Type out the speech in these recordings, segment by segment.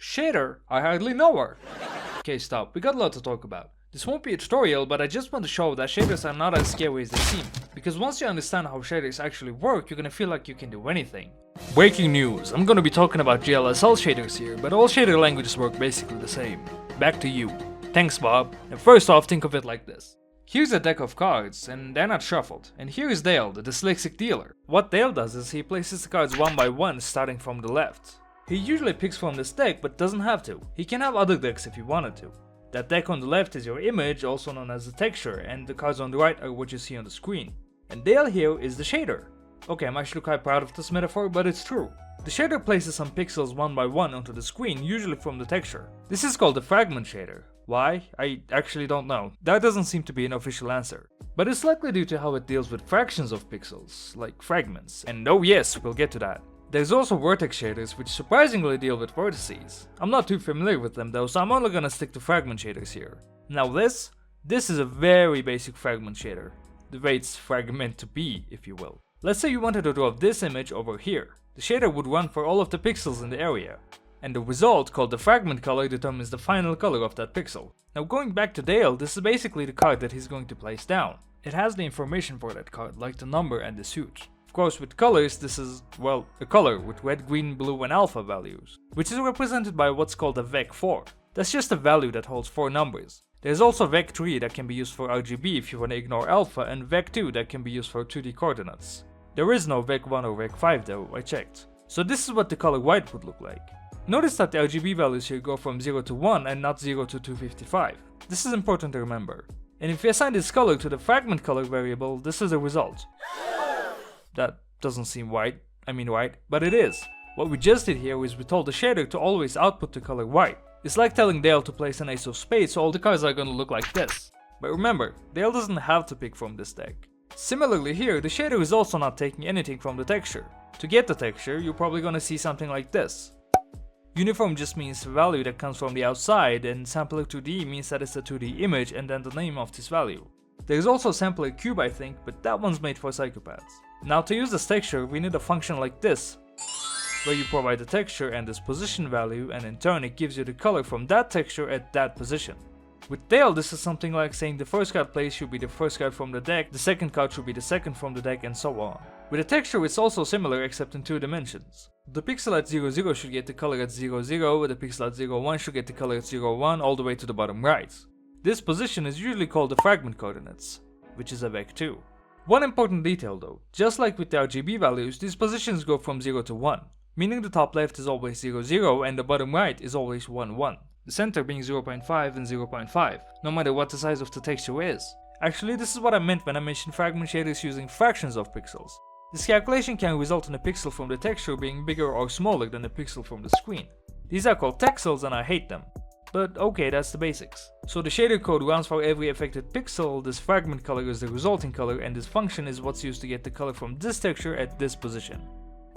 Shader? I hardly know her. Okay, stop, we got a lot to talk about. This won't be a tutorial, but I just want to show that shaders are not as scary as they seem, because once you understand how shaders actually work, you're gonna feel like you can do anything. Breaking news, I'm gonna be talking about GLSL shaders here, but all shader languages work basically the same. Back to you. Thanks, Bob. And first off, think of it like this. Here's a deck of cards, and they're not shuffled, and here is Dale, the dyslexic dealer. What Dale does is he places the cards one by one, starting from the left. He usually picks from this deck, but doesn't have to. He can have other decks if he wanted to. That deck on the left is your image, also known as the texture, and the cards on the right are what you see on the screen. And Dale here is the shader. Okay, I'm actually quite proud of this metaphor, but it's true. The shader places some pixels one by one onto the screen, usually from the texture. This is called the fragment shader. Why? I actually don't know. That doesn't seem to be an official answer. But it's likely due to how it deals with fractions of pixels, like fragments. And oh yes, we'll get to that. There's also vertex shaders, which surprisingly deal with vertices. I'm not too familiar with them though, so I'm only gonna stick to fragment shaders here. Now this is a very basic fragment shader. The way it's fragment to be, if you will. Let's say you wanted to draw this image over here. The shader would run for all of the pixels in the area. And the result, called the fragment color, determines the final color of that pixel. Now going back to Dale, this is basically the card that he's going to place down. It has the information for that card, like the number and the suit. Of course, with colors, this is, well, a color with red, green, blue and alpha values, which is represented by what's called a vec4. That's just a value that holds 4 numbers. There's also vec3 that can be used for RGB if you want to ignore alpha, and vec2 that can be used for 2D coordinates. There is no vec1 or vec5 though, I checked. So this is what the color white would look like. Notice that the RGB values here go from 0 to 1 and not 0 to 255. This is important to remember. And if we assign this color to the fragment color variable, this is the result. That doesn't seem right, but it is. What we just did here is we told the shader to always output the color white. It's like telling Dale to place an ace of spades, so all the cards are gonna look like this. But remember, Dale doesn't have to pick from this deck. Similarly here, the shader is also not taking anything from the texture. To get the texture, you're probably gonna see something like this. Uniform just means value that comes from the outside, and sampler 2D means that it's a 2D image and then the name of this value. There's also sampler cube I think, but that one's made for psychopaths. Now to use this texture, we need a function like this, where you provide the texture and this position value, and in turn it gives you the color from that texture at that position. With Dale, this is something like saying the first card placed should be the first card from the deck, the second card should be the second from the deck, and so on. With a texture it's also similar except in 2 dimensions. The pixel at 00 should get the color at 00, the pixel at 01 should get the color at 01 all the way to the bottom right. This position is usually called the fragment coordinates, which is a vec2. One important detail though, just like with the RGB values, these positions go from 0 to 1, meaning the top left is always 00 and the bottom right is always 1, the center being 0.5 and 0.5, no matter what the size of the texture is. Actually, this is what I meant when I mentioned fragment shaders using fractions of pixels. This calculation can result in a pixel from the texture being bigger or smaller than the pixel from the screen. These are called texels and I hate them. But okay, that's the basics. So the shader code runs for every affected pixel, this fragment color is the resulting color, and this function is what's used to get the color from this texture at this position.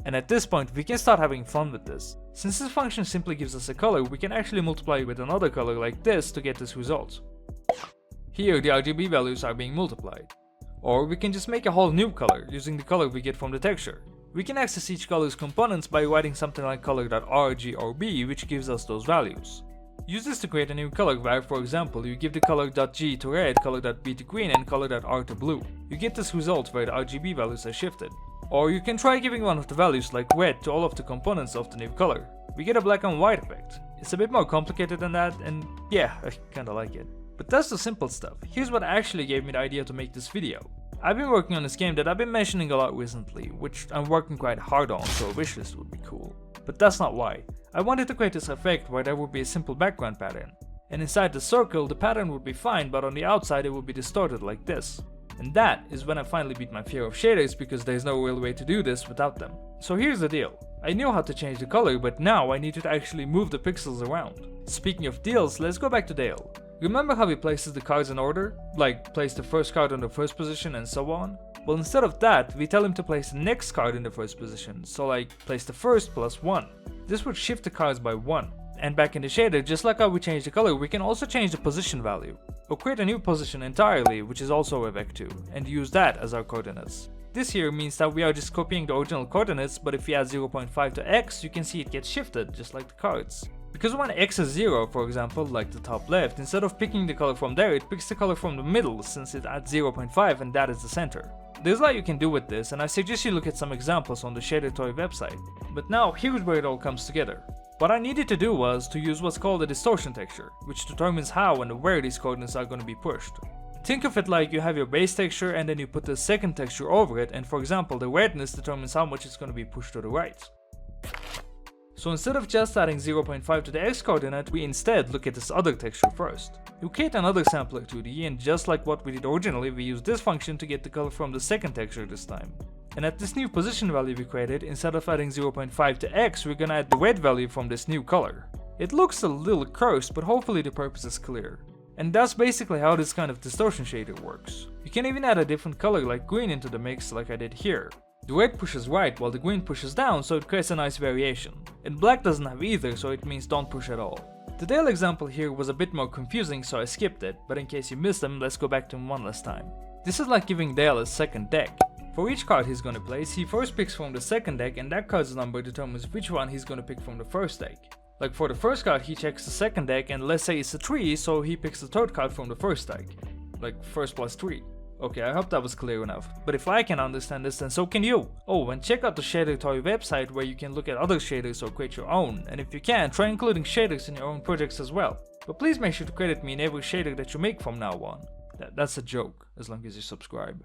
And at this point we can start having fun with this. Since this function simply gives us a color, we can actually multiply it with another color like this to get this result. Here the RGB values are being multiplied. Or we can just make a whole new color using the color we get from the texture. We can access each color's components by writing something like color.r, g or b, which gives us those values. Use this to create a new color where, for example, you give the color.g to red, color.b to green, and color.r to blue. You get this result where the RGB values are shifted. Or you can try giving one of the values like red to all of the components of the new color. We get a black and white effect. It's a bit more complicated than that, and yeah, I kinda like it. But that's the simple stuff. Here's what actually gave me the idea to make this video. I've been working on this game that I've been mentioning a lot recently, which I'm working quite hard on, so a wishlist would be cool. But that's not why. I wanted to create this effect where there would be a simple background pattern. And inside the circle, the pattern would be fine, but on the outside it would be distorted like this. And that is when I finally beat my fear of shaders, because there's no real way to do this without them. So here's the deal. I knew how to change the color, but now I needed to actually move the pixels around. Speaking of deals, let's go back to Dale. Remember how he places the cards in order? Like, place the first card on the first position and so on? Well, instead of that, we tell him to place the next card in the first position, so like, place the first plus 1. This would shift the cards by 1. And back in the shader, just like how we changed the color, we can also change the position value. Or create a new position entirely, which is also a vec2, and use that as our coordinates. This here means that we are just copying the original coordinates, but if we add 0.5 to x, you can see it gets shifted, just like the cards. Because when X is 0, for example, like the top left, instead of picking the color from there, it picks the color from the middle since it's at 0.5 and that is the center. There's a lot you can do with this, and I suggest you look at some examples on the Shader Toy website. But now, here's where it all comes together. What I needed to do was to use what's called a distortion texture, which determines how and where these coordinates are going to be pushed. Think of it like you have your base texture and then you put the second texture over it, and for example, the redness determines how much it's going to be pushed to the right. So instead of just adding 0.5 to the x coordinate, we instead look at this other texture first. You create another sampler 2D, and just like what we did originally, we use this function to get the color from the second texture this time. And at this new position value we created, instead of adding 0.5 to x, we're gonna add the red value from this new color. It looks a little cursed, but hopefully the purpose is clear. And that's basically how this kind of distortion shader works. You can even add a different color like green into the mix like I did here. The red pushes right while the green pushes down, so it creates a nice variation. And black doesn't have either, so it means don't push at all. The Dale example here was a bit more confusing, so I skipped it, but in case you missed them, let's go back to him one last time. This is like giving Dale a second deck. For each card he's gonna place, he first picks from the second deck, and that card's number determines which one he's gonna pick from the first deck. Like for the first card, he checks the second deck, and let's say it's a 3, so he picks the third card from the first deck. Like first plus 3. Okay, I hope that was clear enough. But if I can understand this, then so can you. Oh, and check out the Shader Toy website where you can look at other shaders or create your own. And if you can, try including shaders in your own projects as well. But please make sure to credit me in every shader that you make from now on. That's a joke, as long as you subscribe.